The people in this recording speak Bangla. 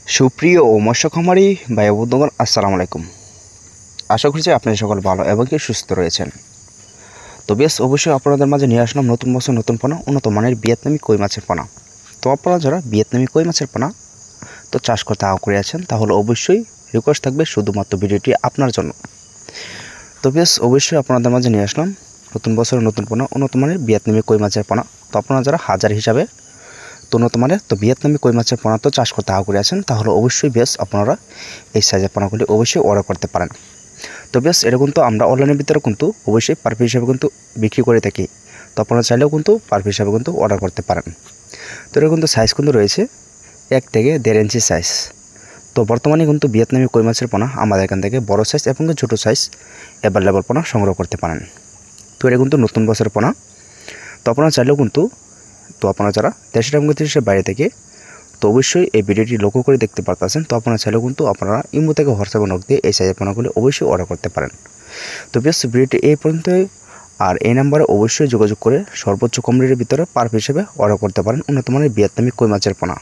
সুপ্রিয় মৎস্য খামারি ভাই ও বন্ধুগণ, আসসালামু আলাইকুম। আশা করছি আপনারা সকল ভালো এবং সুস্থ রয়েছেন। তো বেশ অবশ্যই আপনাদের মাঝে নিয়ে আসলাম নতুন বছর নতুন পোনা, উন্নত মানের ভিয়েতনামি কই মাছের পোনা। তো আপনারা যারা ভিয়েতনামি কই মাছের পোনা তো চাষ করতে আগ্রহী আছেন, তাহলে অবশ্যই রিকোয়েস্ট থাকবে শুধুমাত্র ভিডিওটি আপনার জন্য। তো বেশ অবশ্যই আপনাদের মাঝে নিয়ে আসলাম নতুন বছর নতুন পোনা, উন্নত মানের ভিয়েতনামি কই মাছের পোনা। তো আপনারা যারা হাজার হিসাবে উন্নত মানের তো ভিয়েতনামি কই মাছের পোনা তো চাষ করতে আগ্রহী আছেন, তাহলে অবশ্যই বেশ আপনারা এই সাইজের পোনাগুলি অবশ্যই অর্ডার করতে পারেন। তো বেশ এটা কিন্তু আমরা অনলাইনের ভিতরে কিন্তু অবশ্যই পার পিস হিসাবে কিন্তু বিক্রি করে থাকি। তো আপনারা চাইলেও কিন্তু পার পিস হিসাবে কিন্তু অর্ডার করতে পারেন। তো এটা কিন্তু সাইজ কিন্তু রয়েছে 1 থেকে 1.5 ইঞ্চি সাইজ। তো বর্তমানে কিন্তু ভিয়েতনামি কই মাছের পোনা আমাদের এখান থেকে বড় সাইজ এবং ছোটো সাইজ অ্যাভেলেবল পোনা সংগ্রহ করতে পারেন। তো এটা কিন্তু নতুন বছরের পোনা। তো আপনারা চাইলেও কিন্তু আপনারা যারা দেশের এবং দেশের বাইরে থেকে তো অবশ্যই এই ভিডিওটি লক্ষ্য করে দেখতে পারতেছেন। তো আপনারা চাইলেও কিন্তু আপনারা ইমো থেকে হোয়াটসঅ্যাপে নক দিয়ে এই সাইজের পোনাগুলি অবশ্যই অর্ডার করতে পারেন। তো বেশ ভিডিওটি এই পর্যন্তই। আর এই নাম্বারে অবশ্যই যোগাযোগ করে সর্বোচ্চ কম রেটের ভিতরে পার পিস হিসেবে অর্ডার করতে পারেন উন্নত মানের ভিয়েতনামি কই মাছের পোনা।